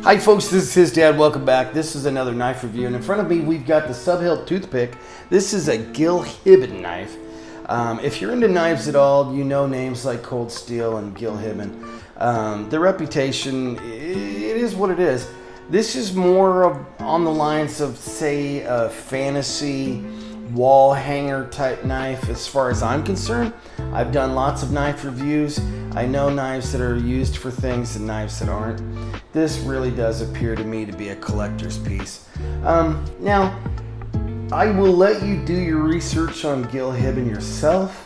Hi folks, this is HisDad. Welcome back. This is another knife review, and in front of me we've got the Hilt Toothpick. This is a Gil Hibben knife. If you're into knives at all, you know names like Cold Steel and Gil Hibben. The reputation, it is what it is. This is more on the lines of, say, a fantasy wall hanger type knife as far as I'm concerned. I've done lots of knife reviews. I know knives that are used for things and knives that aren't. This really does appear to me to be a collector's piece. Now, I will let you do your research on Gil Hibben yourself.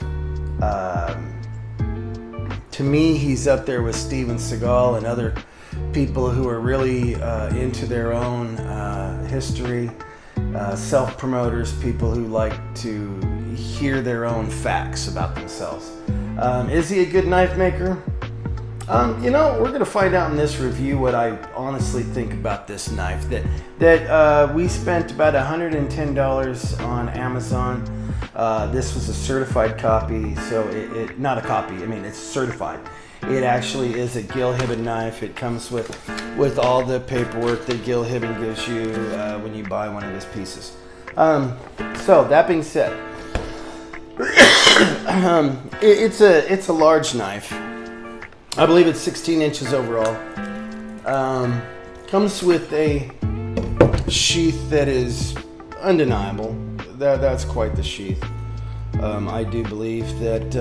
To me, he's up there with Steven Seagal and other people who are really into their own history. Self-promoters, people who like to hear their own facts about themselves. Is he a good knife maker? You know, we're going to find out in this review what I honestly think about this knife. That we spent about $110 on Amazon. This was a certified copy, so it not a copy, I mean it's certified. It actually is a Gil Hibben knife. It comes with all the paperwork that Gil Hibben gives you when you buy one of his pieces. So that being said, it's a large knife. I believe it's 16 inches overall. Comes with a sheath that is undeniable. That's quite the sheath. I do believe that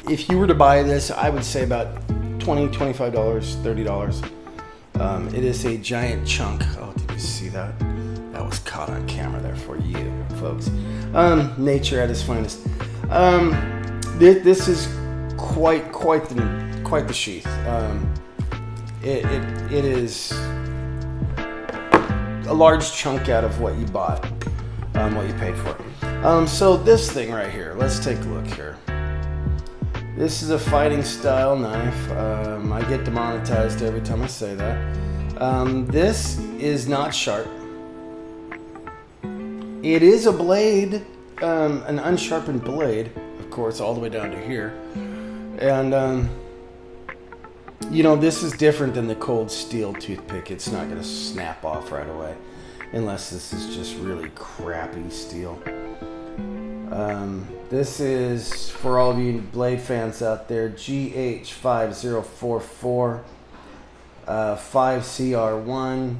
if you were to buy this, I would say about $20, $25, $30. It is a giant chunk. Oh, did you see that? That was caught on camera there for you, folks. Nature at its finest. This is quite the sheath. It is a large chunk out of what you bought, what you paid for it. So this thing right here, let's take a look here. This is a fighting style knife. I get demonetized every time I say that. This is not sharp. It is a blade, an unsharpened blade, of course, all the way down to here. And, you know, this is different than the Cold Steel toothpick. It's not going to snap off right away unless this is just really crappy steel. This is, for all of you blade fans out there, GH5044, 5CR1,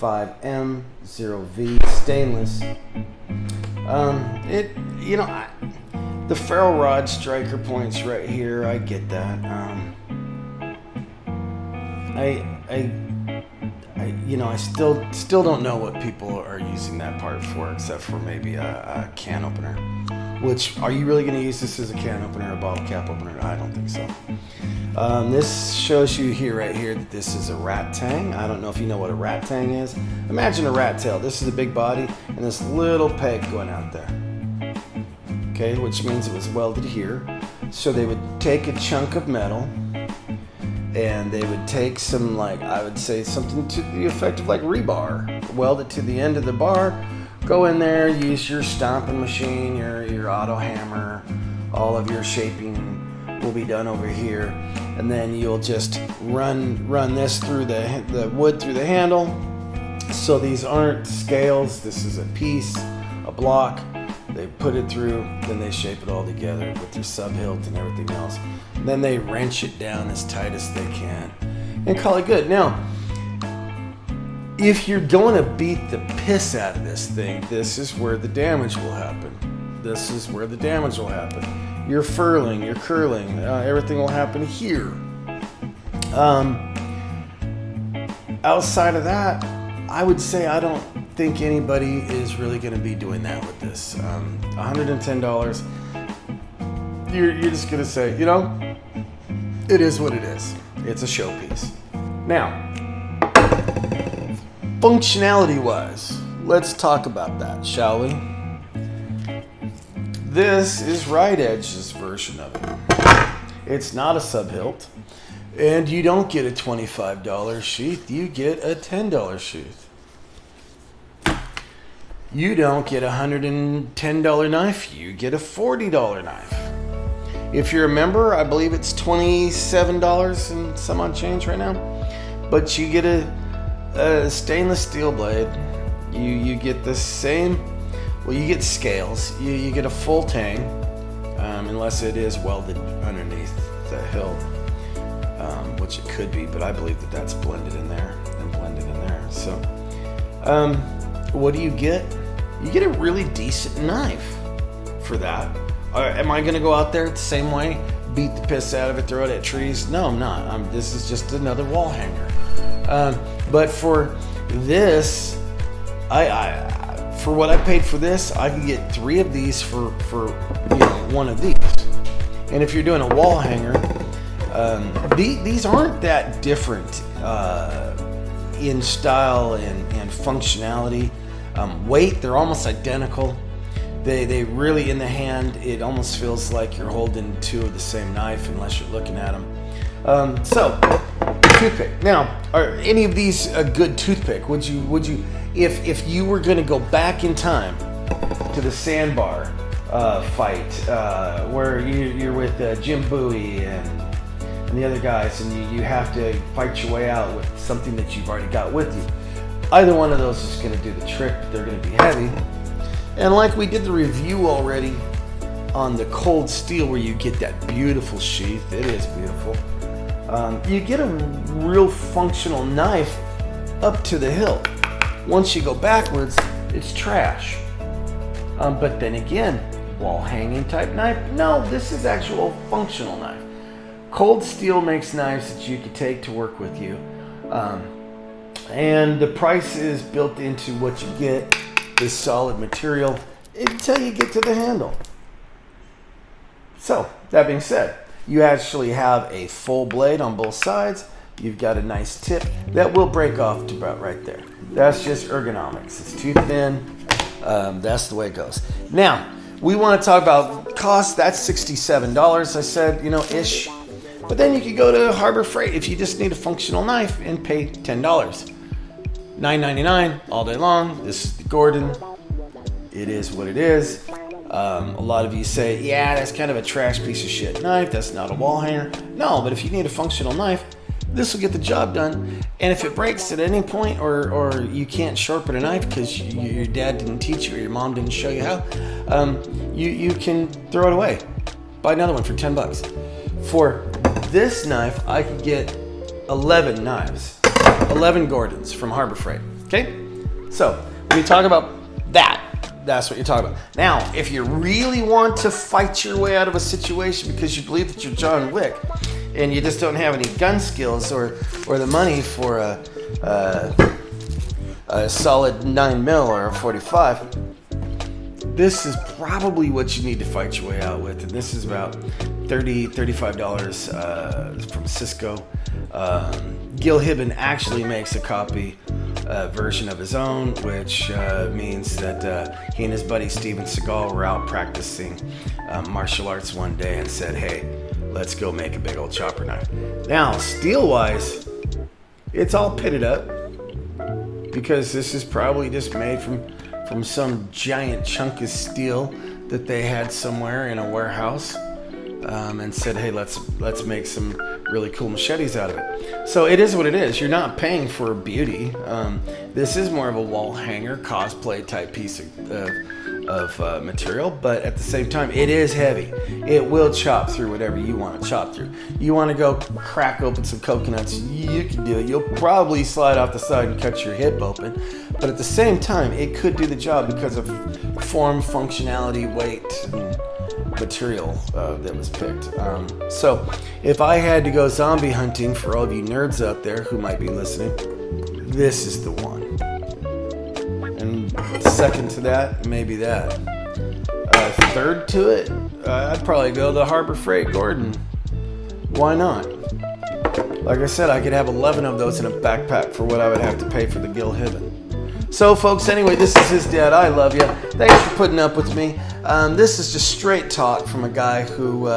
5M0V, stainless. You know, the ferrule rod striker points right here. I get that. You know, I still don't know what people are using that part for, except for maybe a can opener. Which, are you really going to use this as a can opener, a bottle cap opener? I don't think so. This shows you here, right here, that this is a rat tang. I don't know if you know what a rat tang is. Imagine a rat tail. This is a big body and this little peg going out there. Okay, which means it was welded here. So they would take a chunk of metal and they would take some, like, I would say something to the effect of like rebar, weld it to the end of the bar, go in there, use your stomping machine, your auto hammer, all of your shaping will be done over here, and then you'll just run this through the wood through the handle. So these aren't scales, this is a piece, a block. They put it through, then they shape it all together with their hilt and everything else. And then they wrench it down as tight as they can and call it good. Now, if you're going to beat the piss out of this thing, this is where the damage will happen. This is where the damage will happen. Your furling, your curling, everything will happen here. Outside of that, I would say I don't think anybody is really going to be doing that with this. $110. You're just going to say, you know, it is what it is. It's a showpiece. Now, functionality-wise, let's talk about that, shall we? This is Right Edge's version of it. It's not a Hilt, and you don't get a $25 sheath, you get a $10 sheath. You don't get a $110 knife, you get a $40 knife. If you're a member, I believe it's $27 and some odd change right now. but you get a stainless steel blade. You get the same. Well, you get scales. You get a full tang, unless it is welded underneath the hilt, which it could be, but I believe that that's blended in there. So, what do you get? You get a really decent knife for that. Am I going to go out there the same way, beat the piss out of it, throw it at trees? No, I'm not. This is just another wall hanger. But for this, for what I paid for this, I can get 3 of these for one of these. And if you're doing a wall hanger, these aren't that different in style and functionality. Weight, they're almost identical. They really, in the hand, it almost feels like you're holding 2 of the same knife unless you're looking at them. So, toothpick. Now, are any of these a good toothpick? Would you, if you were going to go back in time to the sandbar fight where you're with Jim Bowie and the other guys, and you have to fight your way out with something that you've already got with you, either one of those is going to do the trick. They're going to be heavy. And like we did the review already on the cold steel, where you get that beautiful sheath, it is beautiful. You get a real functional knife up to the hilt. Once you go backwards, it's trash. But then again, wall hanging type knife? No, this is actual functional knife. Cold steel makes knives that you can take to work with you. And the price is built into what you get, this solid material, until you get to the handle. So, that being said, you actually have a full blade on both sides. You've got a nice tip that will break off to about right there. That's just ergonomics. It's too thin. That's the way it goes. Now, we want to talk about cost. That's $67. I said, ish. But then you could go to Harbor Freight if you just need a functional knife and pay $10. $9.99 all day long. This is the Gordon. It is what it is. A lot of you say, yeah, that's kind of a trash piece of shit knife. That's not a wall hanger. No, but if you need a functional knife, this will get the job done. And if it breaks at any point, or you can't sharpen a knife because your dad didn't teach you or your mom didn't show you how, you can throw it away. Buy another one for $10. For this knife, I could get 11 knives, 11 Gordons from Harbor Freight. Okay? So, when you talk about that, that's what you're talking about. Now, if you really want to fight your way out of a situation because you believe that you're John Wick and you just don't have any gun skills or the money for a solid 9mm or a 45, this is probably what you need to fight your way out with. And this is about $35 from Cisco. Gil Hibben actually makes a copy version of his own, which means that he and his buddy Steven Seagal were out practicing martial arts one day and said, hey, let's go make a big old chopper knife. Now, steel-wise, it's all pitted up because this is probably just made from some giant chunk of steel that they had somewhere in a warehouse. And said, hey, let's make some really cool machetes out of it. So it is what it is. You're not paying for beauty. This is more of a wall hanger, cosplay type piece of material, but at the same time, it is heavy. It will chop through whatever you want to chop through. You want to go crack open some coconuts, you can do it. You'll probably slide off the side and cut your hip open, but at the same time, it could do the job because of form, functionality, weight, and material that was picked. So if I had to go zombie hunting, for all of you nerds out there who might be listening, this is the one. And second to that, maybe that. Third to it, I'd probably go the Harbor Freight Gordon. Why not? Like I said, I could have 11 of those in a backpack for what I would have to pay for the Gil Hibben. So folks, anyway, this is HisDad. I love you. Thanks for putting up with me. This is just straight talk from a guy who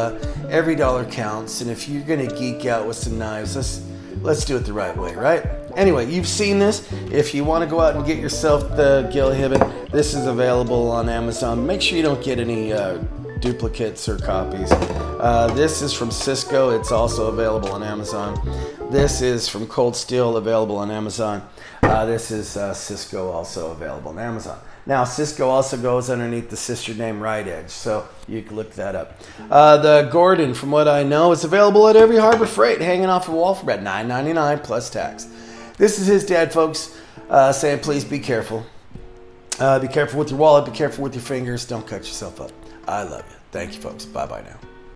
every dollar counts, and if you're gonna geek out with some knives, let's do it the right way, right? Anyway, you've seen this. If you want to go out and get yourself the Gil Hibben, this is available on Amazon. Make sure you don't get any duplicates or copies. This is from Cisco. It's also available on Amazon. This is from Cold Steel, available on Amazon. This is Cisco, also available on Amazon. Now, Cisco also goes underneath the sister name Right Edge, so you can look that up. The Gordon, from what I know, is available at every Harbor Freight, hanging off the wall for about $9.99 plus tax. This is his dad, folks, saying please be careful. Be careful with your wallet. Be careful with your fingers. Don't cut yourself up. I love you. Thank you, folks. Bye-bye now.